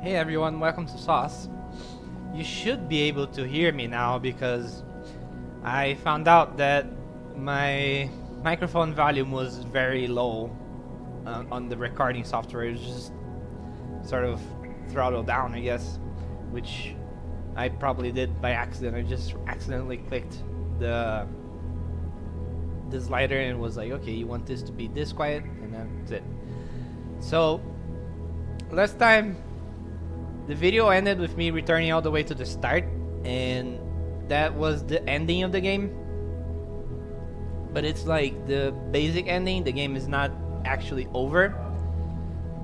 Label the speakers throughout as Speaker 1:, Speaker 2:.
Speaker 1: Hey everyone, welcome to Sauce. You should be able to hear me now because I found out that my microphone volume was very low on the recording software. It was just sort of throttled down, I guess, which I probably did by accident. I just accidentally clicked the slider and was like, okay, you want this to be this quiet, and that's it. So last time the video ended with me returning all the way to the start, and that was the ending of the game. But it's like the basic ending. The game is not actually over.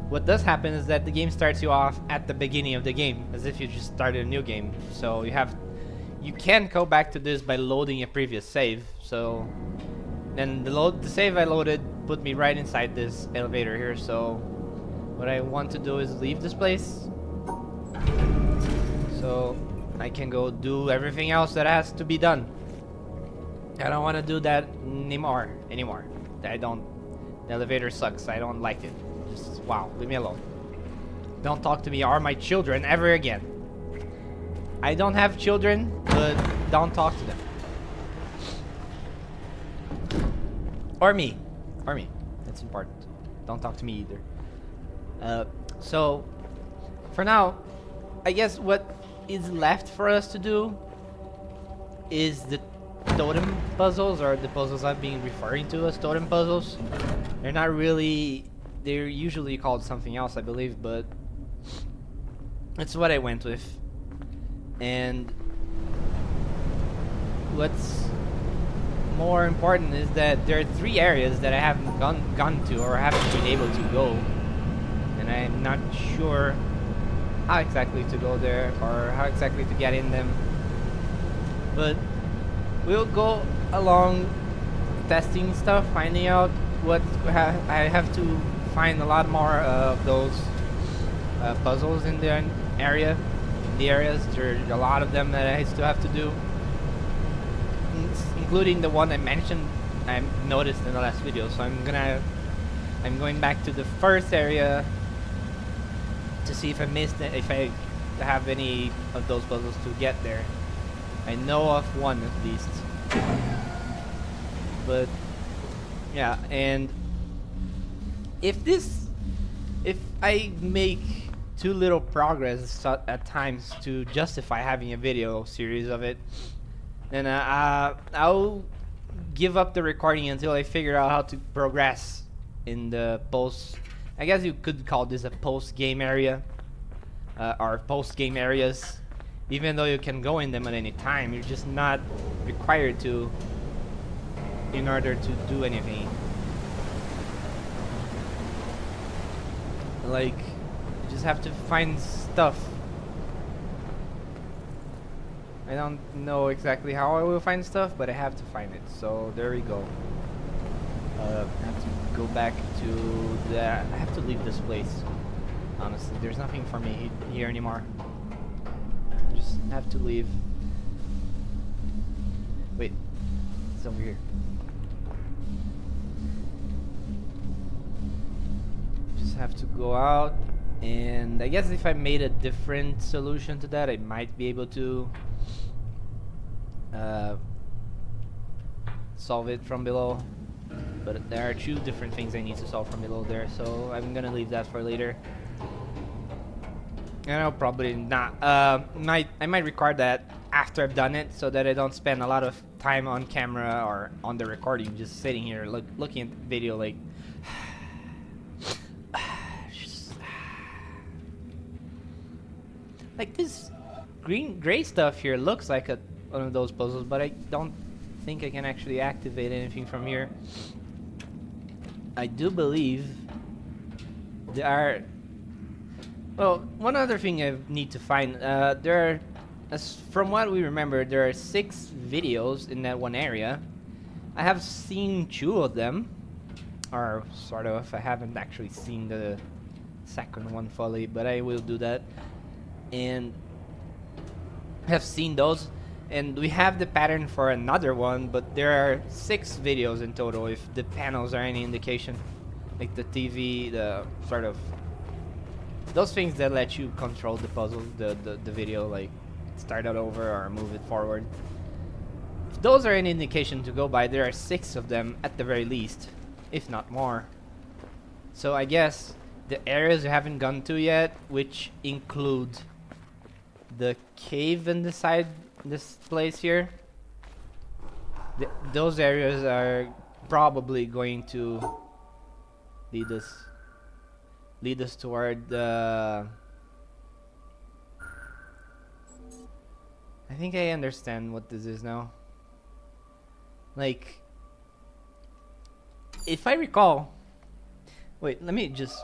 Speaker 1: What does happen is that the game starts you off at the beginning of the game, as if you just started a new game. So you can go back to this by loading a previous save. So then the save I loaded put me right inside this elevator here. So what I want to do is leave this place, so I can go do everything else that has to be done. I don't want to do that anymore. The elevator sucks. I don't like it. Just, wow, leave me alone. Don't talk to me or my children ever again. I don't have children, but don't talk to them. Or me. That's important. Don't talk to me either. So for now, I guess what is left for us to do is the totem puzzles, or the puzzles I've been referring to as totem puzzles. They're usually called something else, I believe, but it's what I went with. And what's more important is that there are 3 areas that I haven't gone to or haven't been able to go, and I'm not sure how exactly to go there or how exactly to get in them, but we'll go along testing stuff, finding out what I have to find a lot more of those puzzles in the areas. There are a lot of them that I still have to do, including the one I mentioned, I noticed in the last video. So I'm going back to the first area to see if I missed it, if I have any of those puzzles to get there. I know of one at least. But yeah, and if I make too little progress at times to justify having a video series of it, then I'll give up the recording until I figure out how to progress in the post. I guess you could call this a post-game area, or post-game areas. Even though you can go in them at any time, you're just not required to in order to do anything. Like, you just have to find stuff. I don't know exactly how I will find stuff, but I have to find it. So there we go. I have to go back to the... I have to leave this place. Honestly, there's nothing for me here anymore. Just have to leave. Wait, it's over here. Just have to go out, and I guess if I made a different solution to that, I might be able to solve it from below. But there are 2 different things I need to solve from below there, so I'm gonna leave that for later. And I'll probably not. I might record that after I've done it, so that I don't spend a lot of time on camera or on the recording, just sitting here looking at the video like. Like this gray stuff here looks like one of those puzzles, but I don't think I can actually activate anything from here. I do believe there are... Well, one other thing I need to find, there are, from what we remember, there are 6 videos in that one area. I have seen 2 of them, or sort of. I haven't actually seen the second one fully, but I will do that. And I have seen those, and we have the pattern for another one, but there are 6 videos in total, if the panels are any indication. Like the TV, the sort of those things that let you control the puzzle, the video, like start it over or move it forward. If those are any indication to go by, there are 6 of them at the very least, if not more. So I guess the areas we haven't gone to yet, which include the cave in the side, this place here, those areas are probably going to lead us toward the... I think I understand what this is now. Like, if I recall, wait, let me just,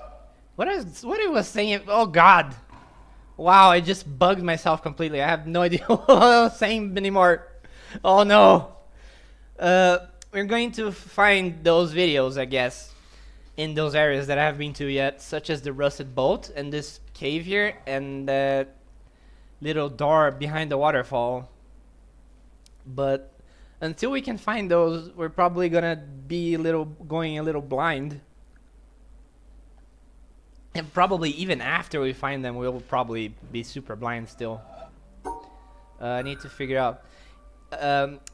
Speaker 1: what I was saying, oh god, wow, I just bugged myself completely. I have no idea what I was saying anymore. Oh no. We're going to find those videos, I guess, in those areas that I haven't been to yet, such as the rusted boat and this cave here and that little door behind the waterfall. But until we can find those, we're probably gonna be going a little blind. And probably even after we find them, we'll probably be super blind still. I need to figure out.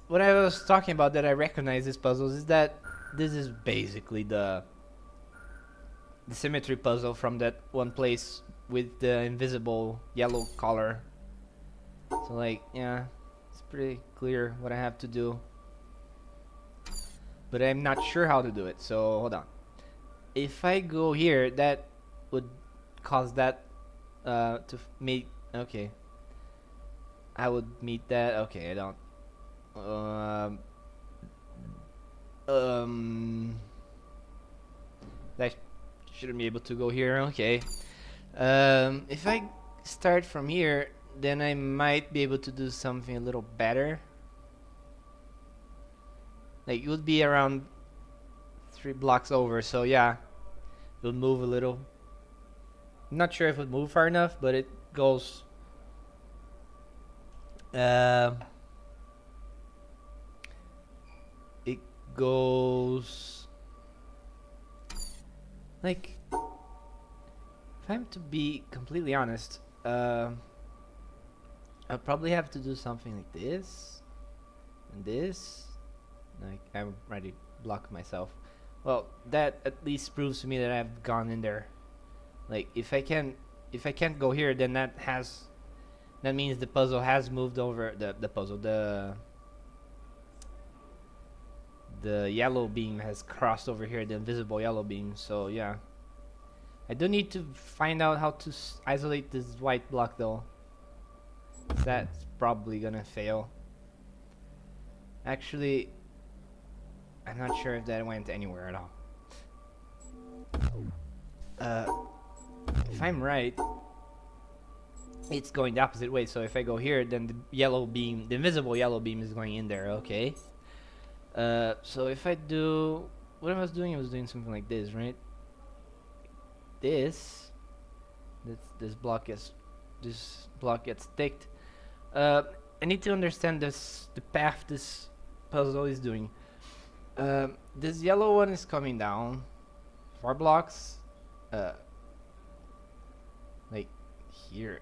Speaker 1: What I was talking about that I recognize these puzzles is that this is basically the symmetry puzzle from that one place with the invisible yellow color. So like, yeah, it's pretty clear what I have to do. But I'm not sure how to do it, so hold on. If I go here, that would cause that to meet, okay. I would meet that, okay, I don't. That shouldn't be able to go here, okay. If I start from here, then I might be able to do something a little better. Like, it would be around 3 blocks over, so yeah, it would move a little. I'm not sure if it would move far enough, but it goes. It goes like, if I'm to be completely honest, I'll probably have to do something like this and this. Like, I'm already blocked myself. Well, that at least proves to me that I've gone in there. Like, if I can't go here, then that means the puzzle has moved over. The yellow beam has crossed over here, the invisible yellow beam. So yeah, I do need to find out how to isolate this white block though. That's probably gonna fail. Actually, I'm not sure if that went anywhere at all. If I'm right, it's going the opposite way. So if I go here, then the yellow beam, the invisible yellow beam, is going in there. Okay. So if I do what I was doing something like this, right? This block gets ticked. I need to understand the path this puzzle is doing. This yellow one is coming down 4 blocks, like here.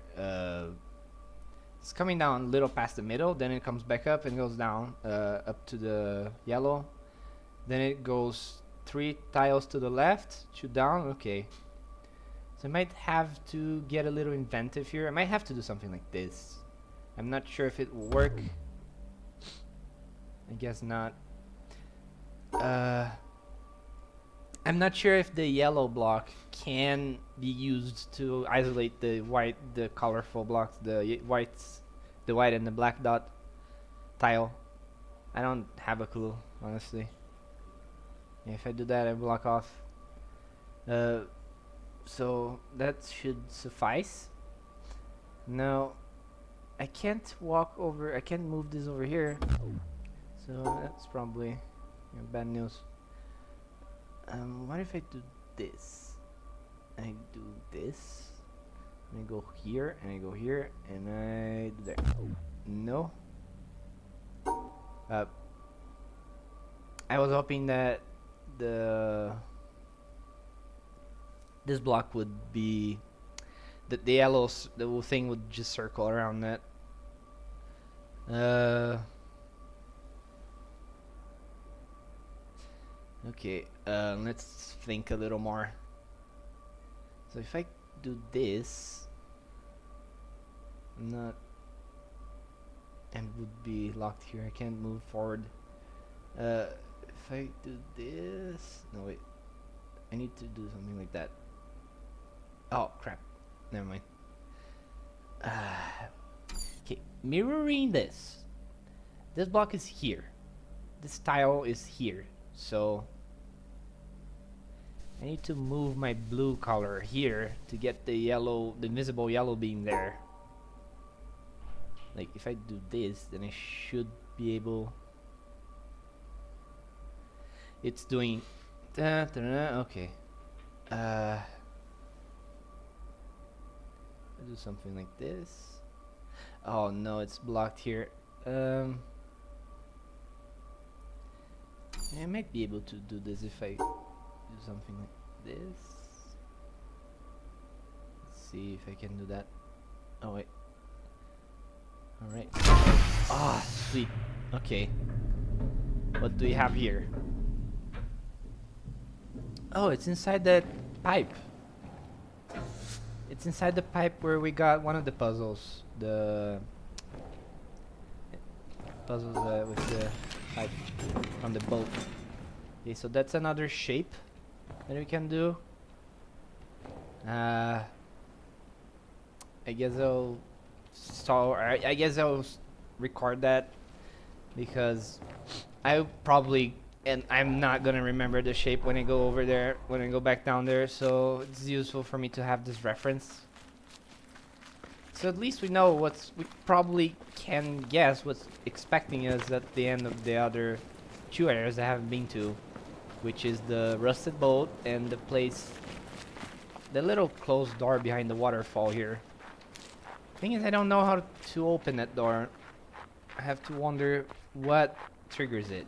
Speaker 1: It's coming down a little past the middle, then it comes back up and goes down up to the yellow. Then it goes 3 tiles to the left, 2 down. Okay. So I might have to get a little inventive here. I might have to do something like this. I'm not sure if it will work. I guess not. I'm not sure if the yellow block can be used to isolate the colorful blocks, the white and the black dot tile. I don't have a clue, honestly. If I do that, I block off. So that should suffice. Now, I can't move this over here. So that's probably bad news. What if I do this? I do this. And I go here, and I go here, and I do that. No. I was hoping that this block would be the yellow the thing would just circle around that. Okay, let's think a little more. So if I do this, and would be locked here. I can't move forward. If I do this, no wait, I need to do something like that. Oh crap, never mind. Okay, mirroring this. This block is here. This tile is here. So I need to move my blue color here to get the yellow, the invisible yellow being there. Like if I do this, then I should be able. It's doing. Okay. I do something like this. Oh no, it's blocked here. I might be able to do this if I do something like this. Let's see if I can do that. Oh wait. Alright. Ah, sweet. Okay. What do we have here? Oh, it's inside that pipe. It's inside the pipe where we got one of the puzzles. The puzzles with the pipe from the boat. Okay, so that's another shape that we can do. I guess I guess I'll record that because I'm not gonna remember the shape when I go over there, when I go back down there, so it's useful for me to have this reference. So at least we know we probably can guess what's expecting us at the end of the other two areas I haven't been to, which is the rusted boat and the place, the little closed door behind the waterfall here. Thing is, I don't know how to open that door. I have to wonder what triggers it.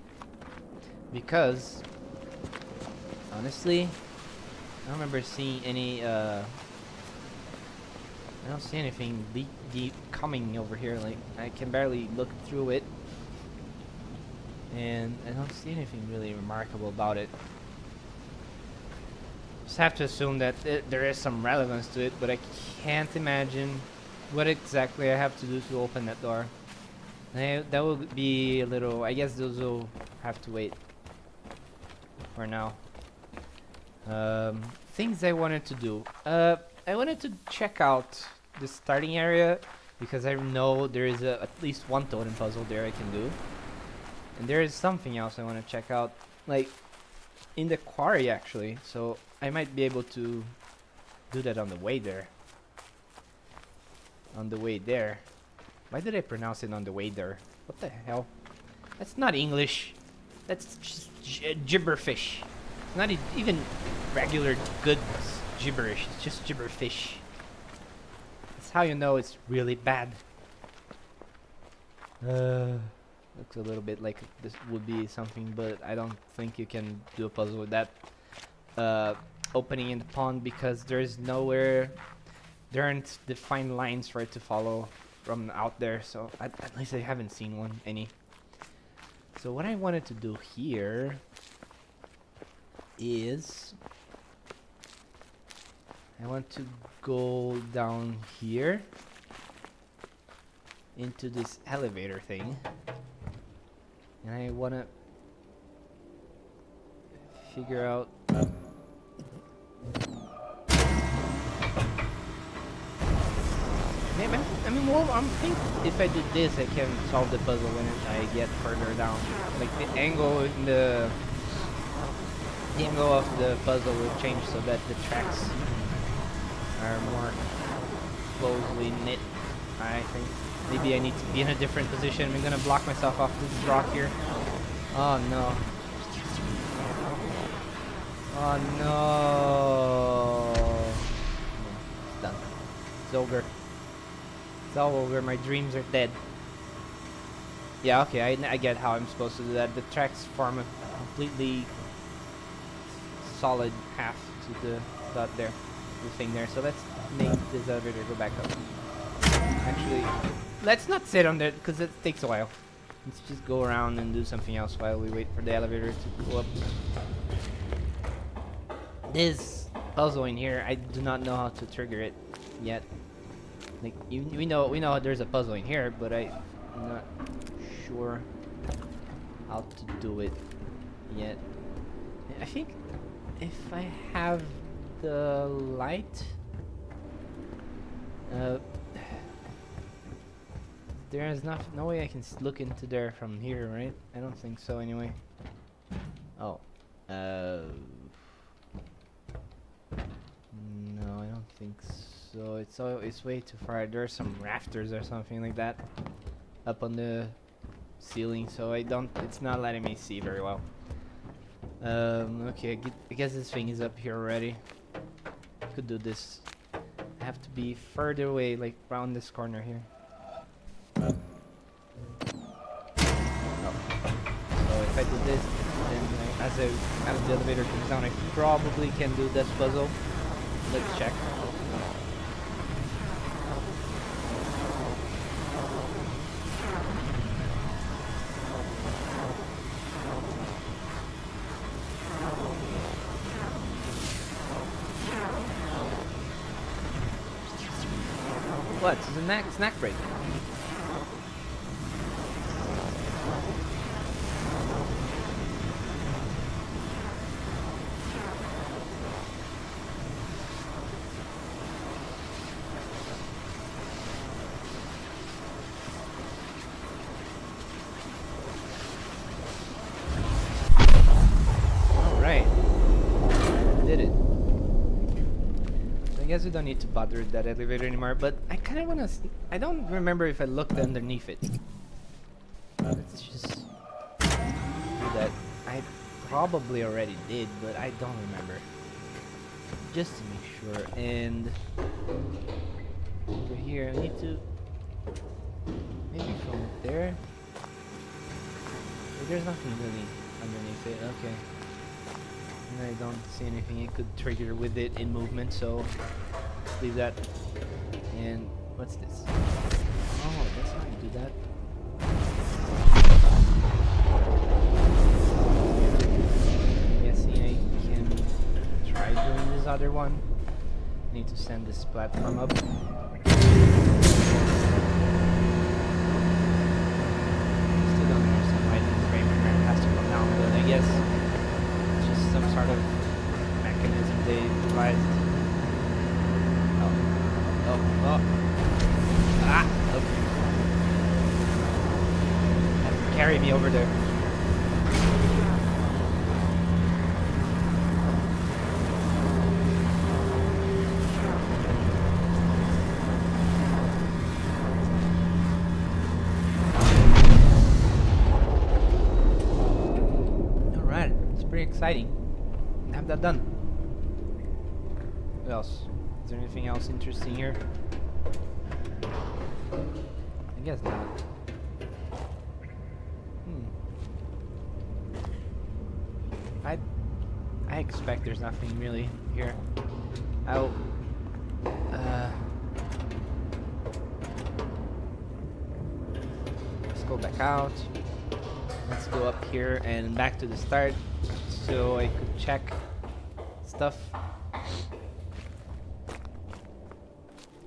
Speaker 1: Because, honestly, I don't remember seeing any, I don't see anything deep coming over here. Like, I can barely look through it. And I don't see anything really remarkable about it. Just have to assume that there is some relevance to it, but I can't imagine what exactly I have to do to open that door. That will be a little, I guess those will have to wait for now. Things I wanted to do. I wanted to check out the starting area because I know there is at least one totem puzzle there I can do. And there is something else I want to check out, like in the quarry actually. So I might be able to do that on the way there. On the way there. Why did I pronounce it on the way there? What the hell? That's not English. That's just gibberfish. It's not even regular good gibberish. It's just gibberfish. That's how you know it's really bad. Looks a little bit like this would be something, but I don't think you can do a puzzle with that opening in the pond because there's nowhere. There aren't defined lines for it to follow from out there, so at least I haven't seen any. So what I wanted to do here is I want to go down here into this elevator thing, and I want to figure out I mean, well, I'm thinking if I do this, I can solve the puzzle when I get further down. Like the angle in the angle of the puzzle will change so that the tracks are more closely knit. I think maybe I need to be in a different position. I'm gonna block myself off this rock here. Oh no! Oh no! It's done. It's over. It's all over. My dreams are dead. Yeah, okay, I get how I'm supposed to do that. The tracks form a completely solid half to the dot there, the thing there. So let's make this elevator go back up. Actually, let's not sit on there because it takes a while. Let's just go around and do something else while we wait for the elevator to go up. This puzzle in here, I do not know how to trigger it yet. Like we know there's a puzzle in here, but I'm not sure how to do it yet. I think if I have the light, there's no way I can look into there from here, right? I don't think so anyway. Oh. No, I don't think so. It's way too far. There's some rafters or something like that up on the ceiling, so it's not letting me see very well. Okay, I guess this thing is up here already. Could do this. I have to be further away, like around this corner here. Oh. So if I do this, then as the elevator comes down, I probably can do this puzzle. Let's check. What? It's a snack break. Alright. Did it. I guess we don't need to bother with that elevator anymore, but I kind of want to... I don't remember if I looked underneath it. Let's just do that. I probably already did, but I don't remember. Just to make sure. And over here, I need to... Maybe from there? There's nothing really underneath it. Okay. And I don't see anything it could trigger with it in movement, so leave that. And what's this? Oh, that's how you do that. Guessing I can try doing this other one. Need to send this platform up. Still don't understand why this frame rate has to come down, but I guess some sort of mechanism they devised. Oh. Ah! Okay. Have to carry me over there. Alright, it's pretty exciting. Have that done. What else? Is there anything else interesting here? I guess not. I expect there's nothing really here. I'll let's go back out. Let's go up here and back to the start so I could check stuff.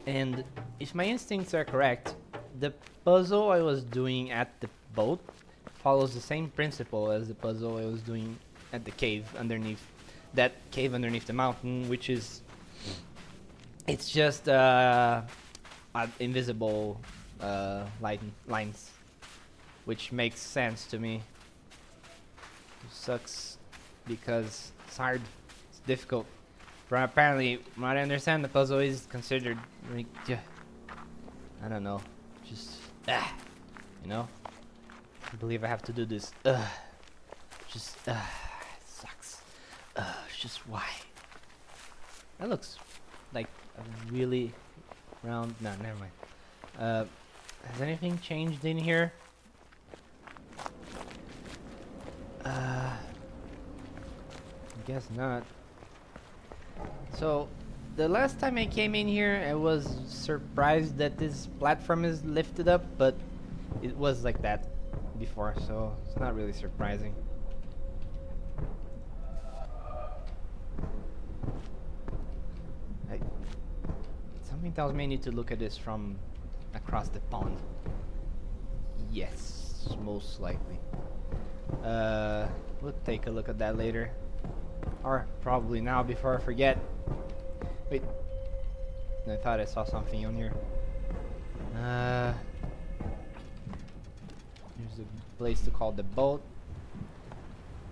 Speaker 1: And if my instincts are correct, the puzzle I was doing at the boat follows the same principle as the puzzle I was doing at the cave underneath the mountain, which is it's just invisible lines, which makes sense to me. It sucks because it's hard, it's difficult. But apparently, from what I understand, the puzzle is considered like, I don't know, just you know. I believe I have to do this. Just it sucks. It's just why. That looks like a really round. No, never mind. Has anything changed in here? I guess not. So The last time I came in here, I was surprised that this platform is lifted up, but it was like that before, so it's not really surprising. Something tells me I need to look at this from across the pond. Yes, most likely. We'll take a look at that later. Or probably now before I forget. Wait. I thought I saw something on here. There's a place to call the boat.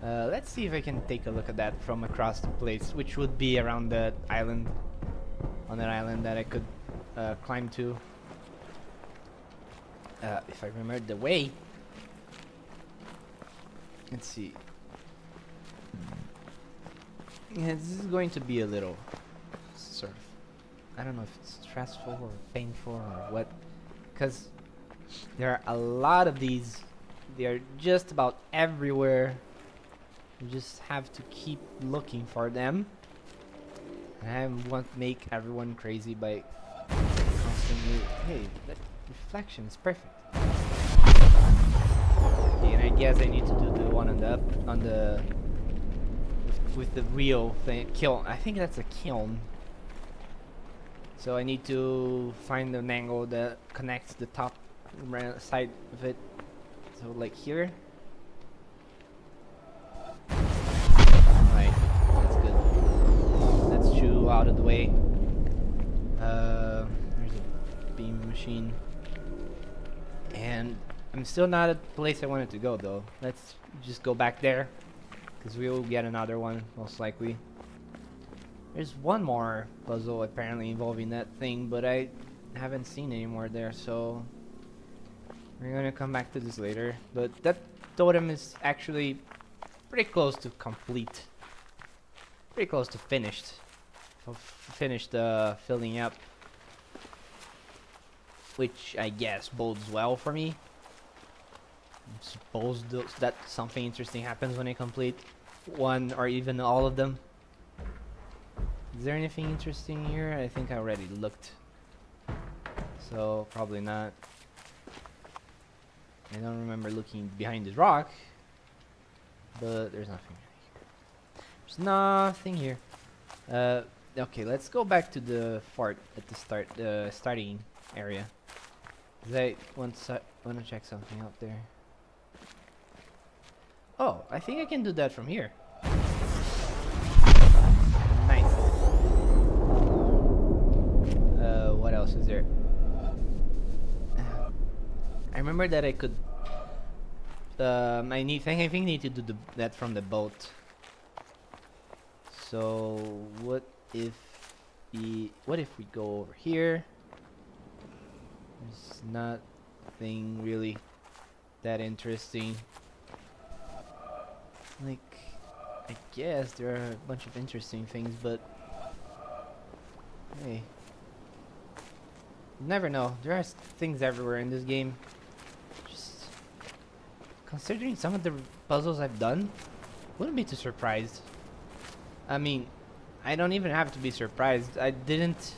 Speaker 1: Let's see if I can take a look at that from across the place, which would be around that island. On that island that I could climb to. If I remember the way. Let's see. Yeah, this is going to be a little sort of, I don't know if it's stressful or painful or what, because there are a lot of these. They are just about everywhere. You just have to keep looking for them. I won't make everyone crazy by constantly. Hey, that reflection is perfect. Okay, and I guess I need to do the one on the with the real thing. Kiln. I think that's a kiln. So I need to find an angle that connects the top side of it. So like here. Alright, that's good. Let's chew out of the way. There's a beam machine. And I'm still not at the place I wanted to go though. Let's just go back there. Because we will get another one, most likely. There's one more puzzle apparently involving that thing, but I haven't seen any more there, so we're gonna come back to this later. But that totem is actually pretty close to complete. Pretty close to finished. Finished filling up. Which I guess bodes well for me. I suppose that something interesting happens when I complete one or even all of them. Is there anything interesting here? I think I already looked. So probably not. I don't remember looking behind this rock. But there's nothing here. There's nothing here. Okay, let's go back to the fort at the starting area. 'Cause I want to check something out there. Oh, I think I can do that from here. Nice. What else is there? I remember that I could. I think I need to do that from the boat. So what if we go over here? There's nothing really that interesting. Like, I guess there are a bunch of interesting things, but hey, you never know. There are things everywhere in this game. Just considering some of the puzzles I've done, wouldn't be too surprised. I mean, I don't even have to be surprised. I didn't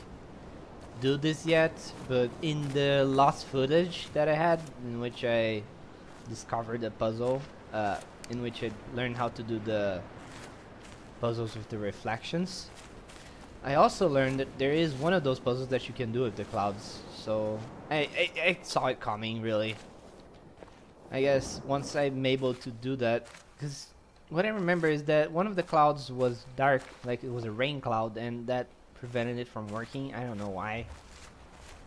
Speaker 1: do this yet, but in the lost footage that I had, in which I discovered a puzzle, in which I learned how to do the puzzles with the reflections. I also learned that there is one of those puzzles that you can do with the clouds. So I saw it coming, really. I guess once I'm able to do that, because what I remember is that one of the clouds was dark, like it was a rain cloud, and that prevented it from working. I don't know why.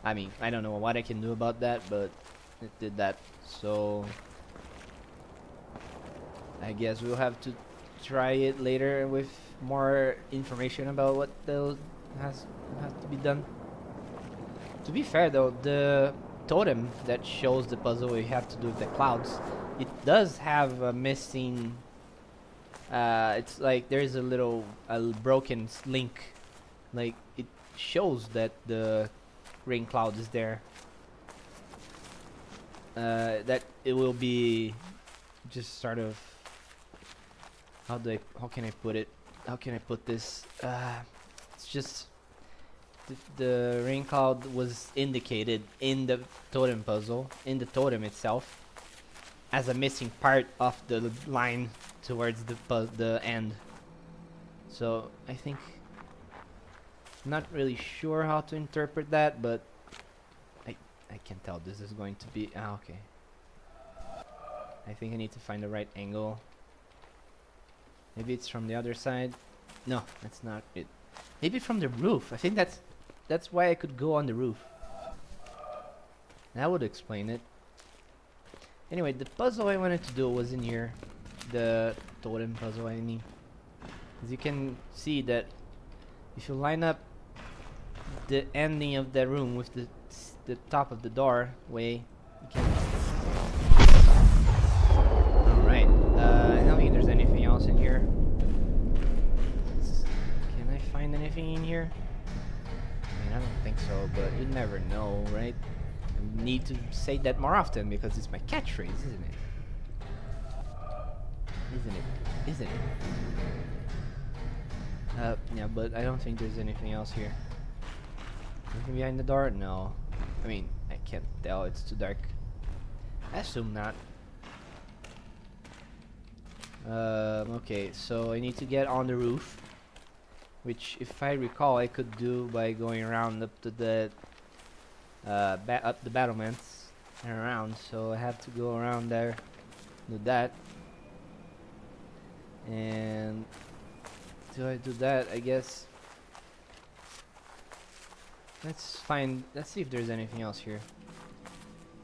Speaker 1: I mean, I don't know what I can do about that, but it did that. So I guess we'll have to try it later with more information about what has to be done. To be fair though, the totem that shows the puzzle we have to do with the clouds, it does have a missing. It's like there's a broken link. Like it shows that the rain cloud is there. That it will be just sort of. How can I put it? How can I put this? It's just the rain cloud was indicated in the totem puzzle, in the totem itself, as a missing part of the line towards the end. So I think, not really sure how to interpret that, but I can tell this is going to be okay. I think I need to find the right angle. Maybe it's from the other side. No, that's not it. Maybe from the roof. I think that's why I could go on the roof. That would explain it. Anyway, the puzzle I wanted to do was in here. The totem puzzle, I mean. As you can see that if you line up the ending of the room with the top of the doorway, you can... Alright, I don't think there's anything else in here. Can I find anything in here? I mean, I don't think so, but you never know, right? I need to say that more often because it's my catchphrase, isn't it? Isn't it? Yeah, but I don't think there's anything else here. Anything behind the door? No. I mean, I can't tell, it's too dark. I assume not. Okay, so I need to get on the roof, which, if I recall, I could do by going around up to the up the battlements and around. So I have to go around there, do that, and do I do that? I guess. Let's see if there's anything else here.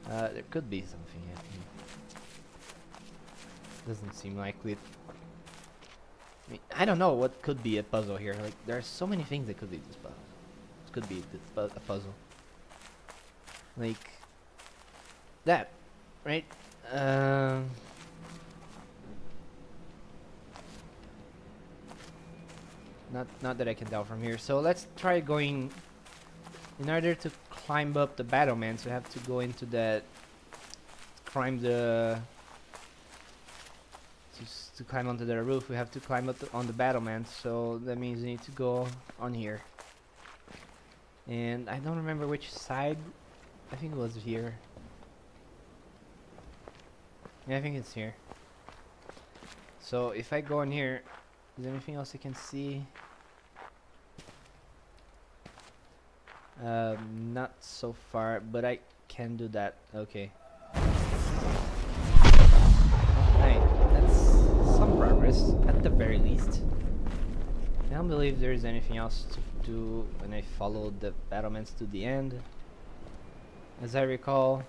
Speaker 1: There could be something. I think. Doesn't seem likely. I mean, I don't know what could be a puzzle here. Like, there are so many things that could be this puzzle. It could be a puzzle. Like that, right? Not that I can tell from here. So let's try going. In order to climb up the battlements, we have to go into that. Climb the. To climb onto the roof, we have to climb up on the battlements. So that means we need to go on here. And I don't remember which side. I think it was here. Yeah, I think it's here. So if I go in here, is there anything else I can see? Not so far, but I can do that. Okay. Alright, that's some progress, at the very least. I don't believe there's anything else to do when I follow the battlements to the end. As I recall.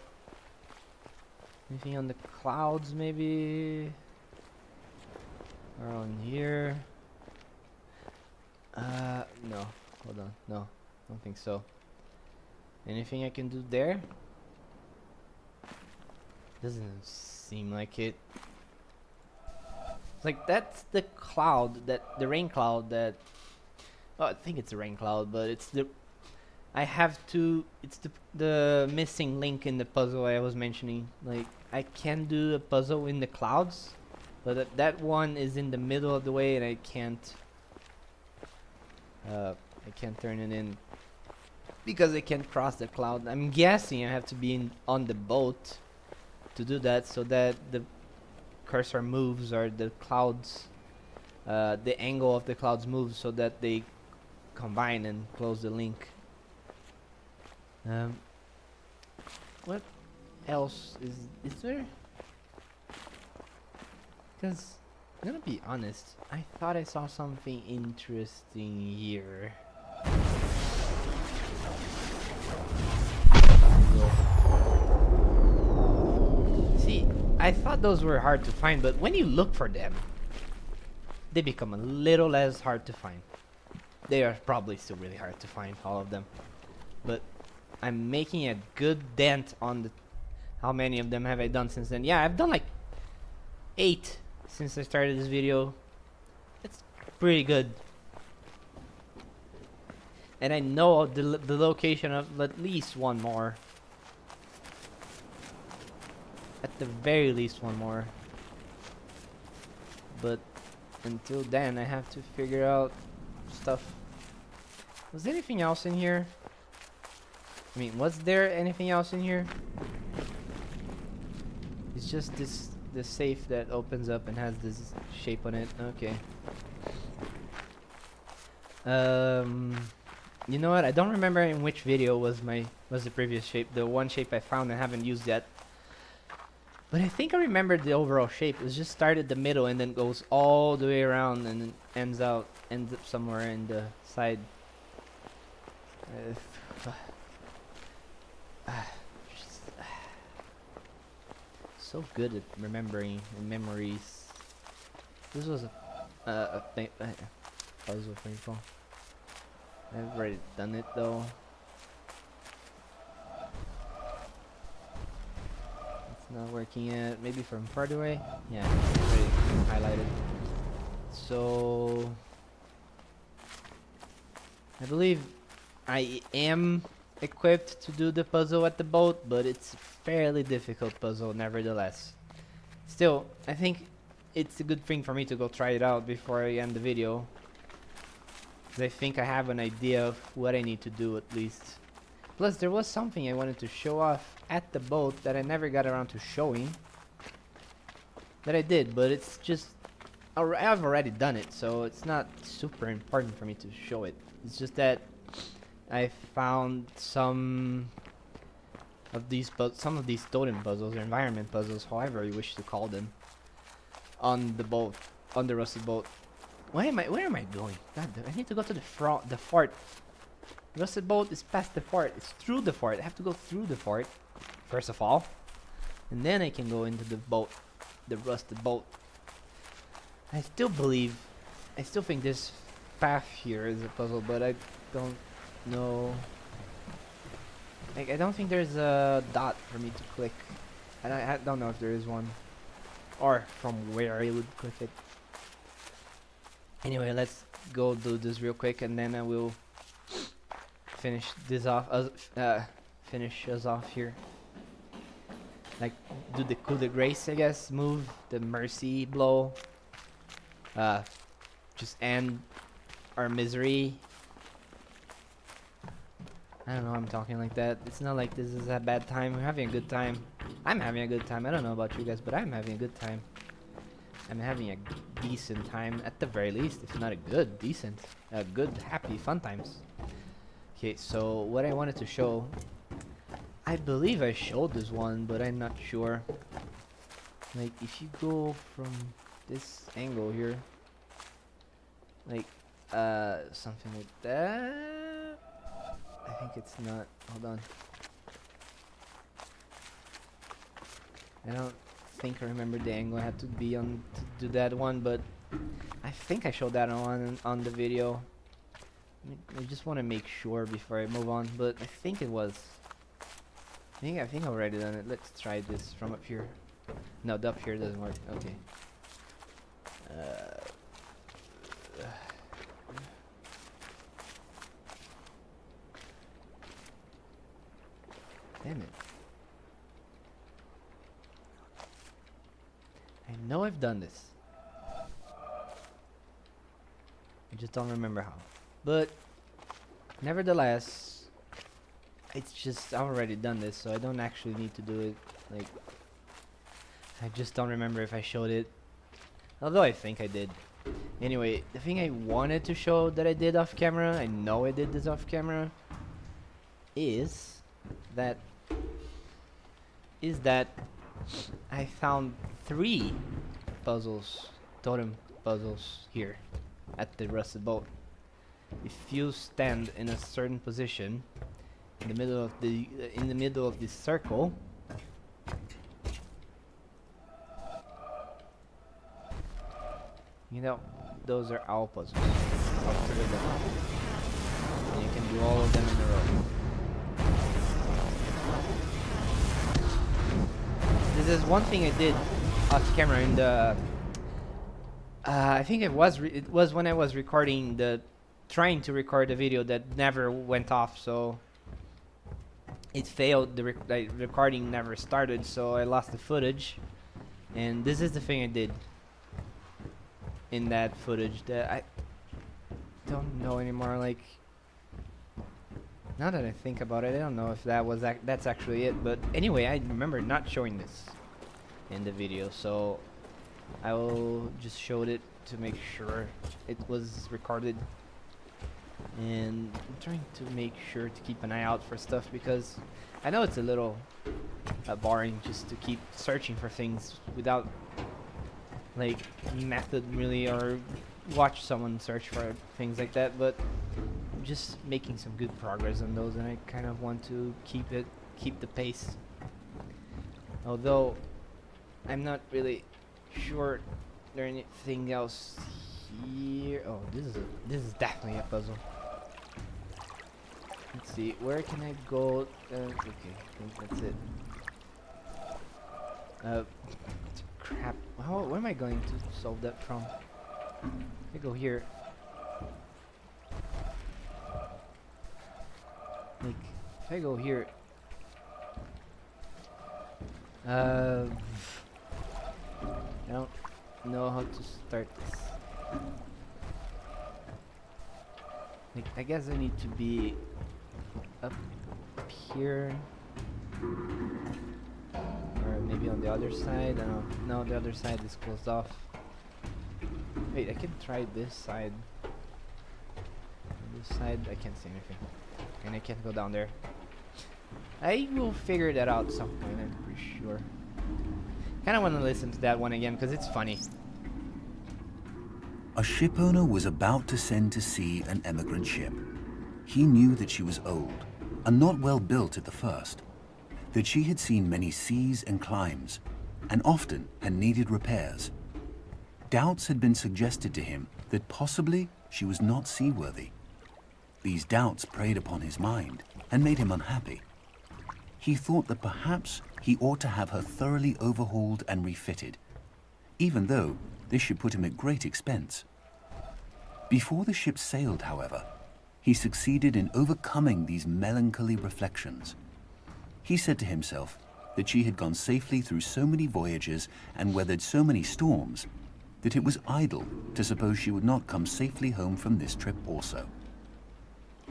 Speaker 1: Anything on the clouds, maybe? Or on here? No. Hold on. No, I don't think so. Anything I can do there? Doesn't seem like it. It's like that's the cloud, the rain cloud that... Oh, I think it's a rain cloud, but it's the... I have to... It's the missing link in the puzzle I was mentioning. Like, I can do a puzzle in the clouds, but that one is in the middle of the way and I can't turn it in because I can't cross the cloud. I'm guessing I have to be on the boat to do that, so that the cursor moves, or the clouds, the angle of the clouds moves, so that they combine and close the link. What else is there? Because I'm gonna be honest, I thought I saw something interesting here. See, I thought those were hard to find, but when you look for them, they become a little less hard to find. They are probably still really hard to find, all of them, but I'm making a good dent on the... How many of them have I done since then? Yeah, I've done like 8 since I started this video. It's pretty good. And I know the location of at least one more. At the very least one more. But until then, I have to figure out stuff. Was there anything else in here? I mean, was there anything else in here? It's just this safe that opens up and has this shape on it. Okay. You know what? I don't remember in which video was the previous shape. The one shape I found and haven't used yet. But I think I remember the overall shape. It just started at the middle and then goes all the way around and then ends up somewhere in the side. So good at remembering memories. This was a thing. Puzzle thing. I've already done it though. It's not working yet. Maybe from far away. Yeah, it's already highlighted. So I believe I am equipped to do the puzzle at the boat, but it's a fairly difficult puzzle nevertheless. Still, I think it's a good thing for me to go try it out before I end the video. I think I have an idea of what I need to do at least. Plus, there was something I wanted to show off at the boat that I never got around to showing. That I did, but it's just... I've already done it, so it's not super important for me to show it. It's just that I found some of these totem puzzles or environment puzzles, however you wish to call them, on the boat, on the rusted boat. Where am I going? God, I need to go to the fort. The rusted boat is past the fort. It's through the fort. I have to go through the fort, first of all, and then I can go into the boat, the rusted boat. I still think this path here is a puzzle, but I don't know. Like, I don't think there's a dot for me to click. I don't know if there is one, or from where I would click it. Anyway, let's go do this real quick, and then I will finish this off. Finish us off here. Like, do the coup de grace, I guess. Move the mercy blow. Just end our misery. I don't know. I'm talking like that. It's not like this is a bad time. We're having a good time. I'm having a good time. I don't know about you guys, but I'm having a good time. I'm having a decent time at the very least, if not a good, decent, good, happy, fun times. Okay, so what I wanted to show, I believe I showed this one, but I'm not sure. Like, if you go from this angle here, like, something like that. I think it's not. Hold on. I don't think I remember the angle I had to be on to do that one, but I think I showed that on the video. I just want to make sure before I move on, but I think it was. I think I've already done it. Let's try this from up here. No, the up here doesn't work. Okay. Damn it. I know I've done this. I just don't remember how. But nevertheless, it's just I've already done this, so I don't actually need to do it. Like, I just don't remember if I showed it. Although I think I did. Anyway, the thing I wanted to show that I did off camera, I know I did this off camera, is that I found 3 puzzles, totem puzzles here at the rusted boat. If you stand in a certain position in the middle of this circle, you know, those are owl puzzles. All 3 of them. And you can do all of them in a row. This is one thing I did off camera in the. I think it was when I was recording trying to record a video that never went off, so it failed. The recording never started, so I lost the footage. And this is the thing I did in that footage that I don't know anymore. Like, Now that I think about it, I don't know if that's actually it. But anyway, I remember not showing this in the video, so I will just show it to make sure it was recorded. And I'm trying to make sure to keep an eye out for stuff, because I know it's a little boring just to keep searching for things without like method really, or watch someone search for things like that, but I'm just making some good progress on those, and I kind of want to keep the pace. Although I'm not really sure there anything else here. Oh, this is definitely a puzzle. Let's see, where can I go? Okay, I think that's it. Crap. Where am I going to solve that from? I go here. Like, if I go here. I don't know how to start this. Like, I guess I need to be up here, or maybe on the other side. I don't know. No, the other side is closed off. Wait, I can try this side. This side, I can't see anything, and I can't go down there. I will figure that out some point, I'm pretty sure. Kind of want to listen to that one again because it's funny.
Speaker 2: A ship owner was about to send to sea an emigrant ship. He knew that she was old and not well built at the first, that she had seen many seas and climes, and often had needed repairs. Doubts had been suggested to him that possibly she was not seaworthy. These doubts preyed upon his mind and made him unhappy. He thought that perhaps he ought to have her thoroughly overhauled and refitted, even though this should put him at great expense. Before the ship sailed, however, he succeeded in overcoming these melancholy reflections. He said to himself that she had gone safely through so many voyages and weathered so many storms that it was idle to suppose she would not come safely home from this trip also.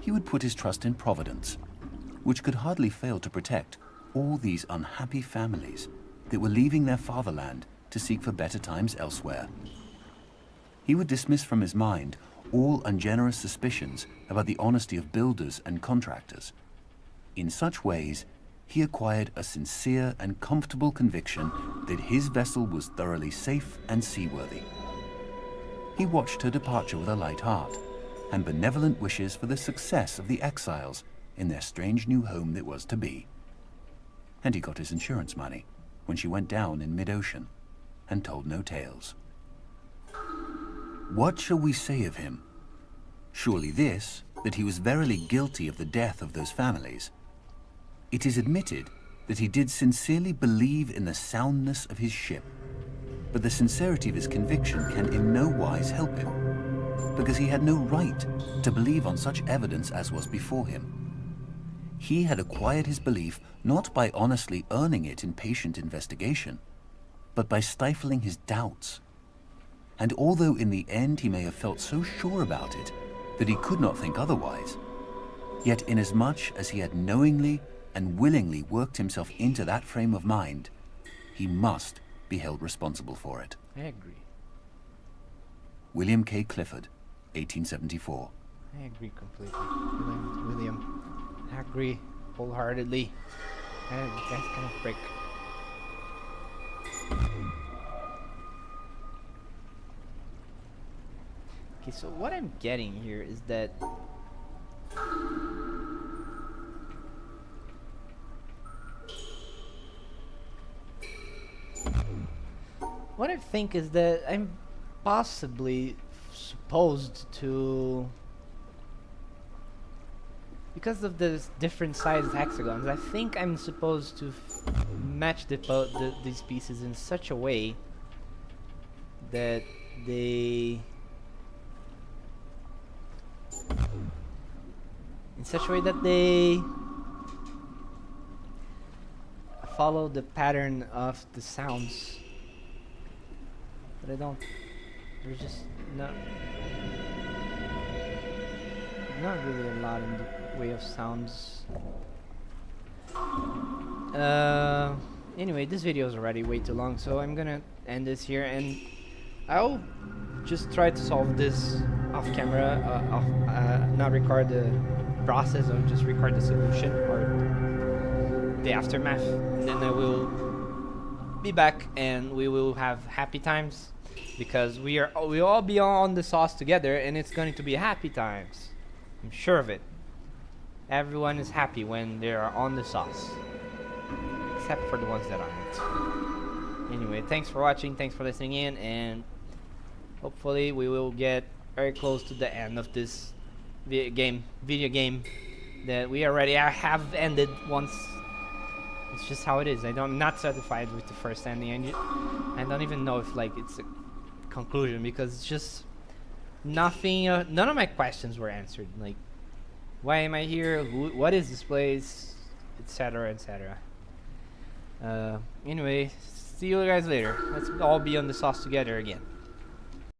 Speaker 2: He would put his trust in Providence, which could hardly fail to protect all these unhappy families that were leaving their fatherland to seek for better times elsewhere. He would dismiss from his mind all ungenerous suspicions about the honesty of builders and contractors. In such ways, he acquired a sincere and comfortable conviction that his vessel was thoroughly safe and seaworthy. He watched her departure with a light heart and benevolent wishes for the success of the exiles in their strange new home that was to be. And he got his insurance money when she went down in mid-ocean and told no tales. What shall we say of him? Surely this, that he was verily guilty of the death of those families. It is admitted that he did sincerely believe in the soundness of his ship, but the sincerity of his conviction can in no wise help him, because he had no right to believe on such evidence as was before him. He had acquired his belief not by honestly earning it in patient investigation, but by stifling his doubts. And although in the end he may have felt so sure about it that he could not think otherwise, yet inasmuch as he had knowingly and willingly worked himself into that frame of mind, he must be held responsible for it.
Speaker 1: I agree.
Speaker 2: William K. Clifford, 1874.
Speaker 1: I agree completely. William, I agree wholeheartedly. That's kind of prick. Okay, so what I'm getting here is that what I think is that I'm possibly supposed to, because of the different sized hexagons, I think I'm supposed to match these pieces in such a way that they follow the pattern of the sounds. But I don't. There's just not really a lot in the way of sounds. Anyway, this video is already way too long, so I'm gonna end this here, and I'll just try to solve this off camera, not record the process, I'll just record the solution or the aftermath, and then I will be back and we will have happy times, because we'll all be on the sauce together, and it's going to be happy times. I'm sure of it. Everyone is happy when they are on the sauce, except for the ones that aren't. Anyway, thanks for watching, thanks for listening in, and hopefully we will get very close to the end of this video game that we already have ended once. It's just how it is. I'm not satisfied with the first ending, and I don't even know if like it's a conclusion, because it's just nothing. None of my questions were answered. Like, why am I here? What is this place? Etc. Etc. Anyway, see you guys later. Let's all be on the sauce together again.